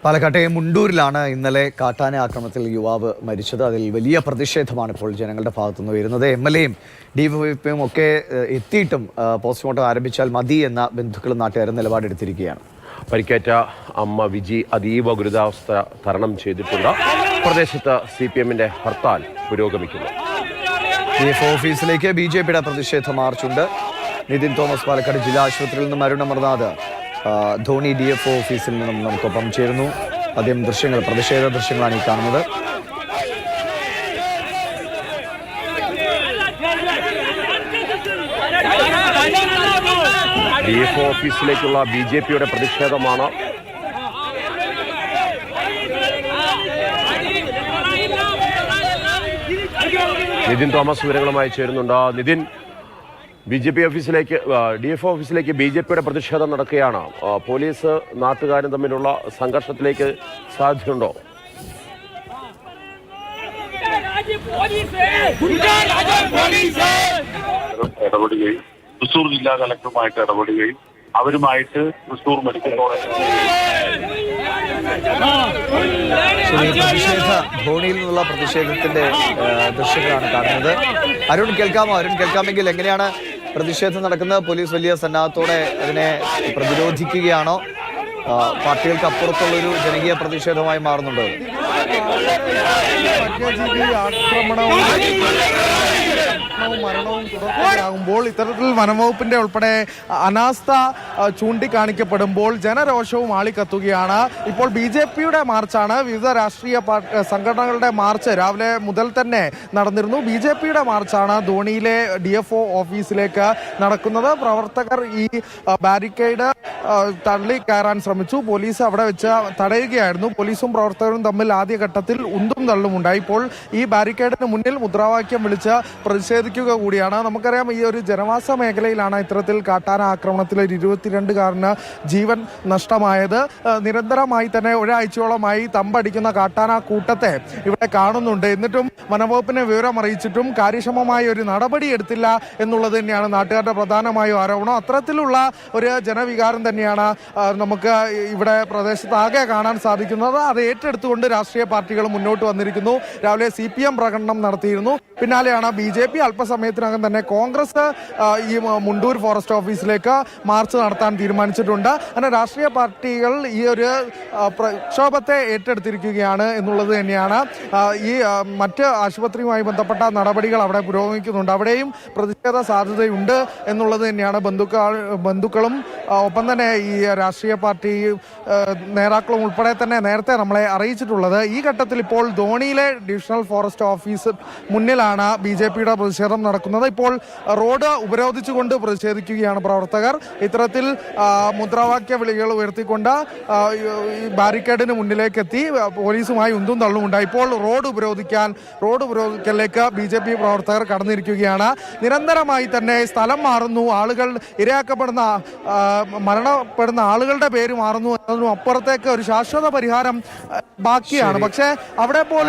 പാലക്കാട്ടെ മുണ്ടൂരിലാണ് ഇന്നലെ കാട്ടാന ആക്രമണത്തിൽ യുവാവ് മരിച്ചത്. അതിൽ വലിയ പ്രതിഷേധമാണ് ഇപ്പോൾ ജനങ്ങളുടെ ഭാഗത്തുനിന്ന് വരുന്നത്. MLA-യും DYFIയും ഒക്കെ എത്തിയിട്ടും പോസ്റ്റ്മോർട്ടം ആരംഭിച്ചാൽ മതി എന്ന ബന്ധുക്കളും നാട്ടുകാരും നിലപാടെടുത്തിരിക്കുകയാണ്. പരിക്കേറ്റ അമ്മ വിജി അതീവ ഗുരുതാവസ്ഥ തരണം ചെയ്തിട്ടുണ്ട്. പ്രദേശത്ത് CPM-ന്റെ ഹർത്താൽ പുരോഗമിക്കുന്നു. DF ഓഫീസിലേക്ക് BJP-യുടെ പ്രതിഷേധ മാർച്ചുണ്ട്. നിതിൻ തോമസ് പാലക്കാട് ജില്ലാ ആശുപത്രിയിൽ നിന്നും അരുൺ അമർനാഥ് ധോണി DF ഓഫീസിൽ നിന്നും നമുക്കൊപ്പം ചേരുന്നു. ആദ്യം പ്രതിഷേധ ദൃശ്യങ്ങളാണ് ഈ കാണുന്നത്. DF ഓഫീസിലേക്കുള്ള BJP-യുടെ പ്രതിഷേധമാണ്. നിതിൻ തോമസ് വിവരങ്ങളുമായി ചേരുന്നുണ്ട്. നിതിൻ, DF ഓഫീസിലേക്ക് BJP-യുടെ പ്രതിഷേധം നടക്കുകയാണ്. പോലീസ് നാട്ടുകാരും തമ്മിലുള്ള സംഘർഷത്തിലേക്ക് സാധ്യതയുണ്ടോ? ഇടപെടുകയും തൃശ്ശൂർ ജില്ലാ കളക്ടറുമായിട്ട് ഇടപെടുകയും അവരുമായിട്ട് തൃശ്ശൂർ മെഡിക്കൽ കോളേജ് ധോണിയിൽ നിന്നുള്ള പ്രതിഷേധത്തിന്റെ ദൃശ്യങ്ങളാണ് കാണുന്നത്. അരുൺ കേൾക്കാമെങ്കിൽ എങ്ങനെയാണ് പ്രതിഷേധം നടക്കുന്നത്? പോലീസ് വലിയ സന്നാഹത്തോടെ അതിനെ പ്രതിരോധിക്കുകയാണോ? പാർട്ടികൾക്ക് അപ്പുറത്തുള്ളൊരു ജനകീയ പ്രതിഷേധമായി മാറുന്നുണ്ടോ? മരണവും തുടർച്ചയാകുമ്പോൾ ഇത്തരത്തിൽ വനംവകുപ്പിന്റെ ഉൾപ്പെടെ അനാസ്ഥ ചൂണ്ടിക്കാണിക്കപ്പെടുമ്പോൾ ജനരോഷവും ആളിക്കത്തുകയാണ്. ഇപ്പോൾ BJP-യുടെ മാർച്ചാണ്. വിവിധ രാഷ്ട്രീയ സംഘടനകളുടെ മാർച്ച് രാവിലെ മുതൽ തന്നെ നടന്നിരുന്നു. BJP-യുടെ മാർച്ചാണ് ധോണിയിലെ DFO ഓഫീസിലേക്ക് നടക്കുന്നത്. പ്രവർത്തകർ ഈ ബാരിക്കേഡ് തള്ളി കയറാൻ ശ്രമിച്ചു. പോലീസ് അവിടെ വെച്ച് തടയുകയായിരുന്നു. പോലീസും പ്രവർത്തകരും തമ്മിൽ ആദ്യഘട്ടത്തിൽ ഉന്തും തള്ളും ഉണ്ടായി. ഇപ്പോൾ ഈ ബാരിക്കേഡിന് മുന്നിൽ മുദ്രാവാക്യം വിളിച്ച് പ്രതിഷേധിക്കുക കൂടിയാണ്. നമുക്കറിയാം, ഈ ഒരു ജനവാസ മേഖലയിലാണ് ഇത്തരത്തിൽ കാട്ടാന ആക്രമണത്തിൽ ഒരു 22-കാരന് ജീവൻ നഷ്ടമായത്. നിരന്തരമായി തന്നെ ഒരാഴ്ചയോളമായി തമ്പടിക്കുന്ന കാട്ടാന കൂട്ടത്തെ ഇവിടെ കാണുന്നുണ്ട്. എന്നിട്ടും വനംവകുപ്പിനെ വിവരം അറിയിച്ചിട്ടും കാര്യക്ഷമമായ ഒരു നടപടി എടുത്തില്ല എന്നുള്ളത് തന്നെയാണ് നാട്ടുകാരുടെ പ്രധാനമായ ആരോപണം. അത്തരത്തിലുള്ള ഒരു ജനവികാരം തന്നെയാണ് നമുക്ക് ഇവിടെ പ്രദേശത്താകെ കാണാൻ സാധിക്കുന്നത്. അത് ഏറ്റെടുത്തുകൊണ്ട് രാഷ്ട്രീയ പാർട്ടികൾ മുന്നോട്ട് വന്നിരിക്കുന്നു. രാവിലെ CPM പ്രകടനം നടത്തിയിരുന്നു. പിന്നാലെയാണ് BJP അല്പസമയത്തിനകം തന്നെ കോൺഗ്രസ് ഈ മുണ്ടൂർ ഫോറസ്റ്റ് ഓഫീസിലേക്ക് മാർച്ച് നടത്താൻ തീരുമാനിച്ചിട്ടുണ്ട്. അങ്ങനെ രാഷ്ട്രീയ പാർട്ടികൾ ഈ ഒരു പ്രക്ഷോഭത്തെ ഏറ്റെടുത്തിരിക്കുകയാണ് എന്നുള്ളത് തന്നെയാണ്. ഈ മറ്റ് ആശുപത്രിയുമായി ബന്ധപ്പെട്ട നടപടികൾ അവിടെ പുരോഗമിക്കുന്നുണ്ട്. അവിടെയും പ്രതിഷേധ സാധ്യതയുണ്ട് എന്നുള്ളത് തന്നെയാണ് ബന്ധുക്കളും ഒപ്പം തന്നെ ഈ രാഷ്ട്രീയ പാർട്ടി നേതാക്കളും ഉൾപ്പെടെ തന്നെ നേരത്തെ നമ്മളെ അറിയിച്ചിട്ടുള്ളത്. ഈ ഘട്ടത്തിൽ ഇപ്പോൾ ധോണിയിലെ ഡിവിഷണൽ ഫോറസ്റ്റ് ഓഫീസ് മുന്നിലാണ് BJP-യുടെ പ്രതിഷേധം നടക്കുന്നത്. ഇപ്പോൾ റോഡ് ഉപരോധിച്ചുകൊണ്ട് പ്രതിഷേധിക്കുകയാണ് പ്രവർത്തകർ. ഇത്തരത്തിൽ മുദ്രാവാക്യ വിളികൾ ഉയർത്തിക്കൊണ്ട് ബാരിക്കേഡിന് മുന്നിലേക്ക് എത്തി പോലീസുമായി ഉന്തും തള്ളുമുണ്ടായി. ഇപ്പോൾ റോഡ് ഉപരോധിക്കലിലേക്ക് BJP പ്രവർത്തകർ കടന്നിരിക്കുകയാണ്. നിരന്തരമായി തന്നെ സ്ഥലം മാറുന്നു, ആളുകൾ മരണപ്പെടുന്ന ആളുകളുടെ പേര് മാറുന്നു എന്നതിനും അപ്പുറത്തേക്ക് ഒരു ശാശ്വത പരിഹാരം ബാക്കിയാണ്. പക്ഷേ അവിടെ പോലും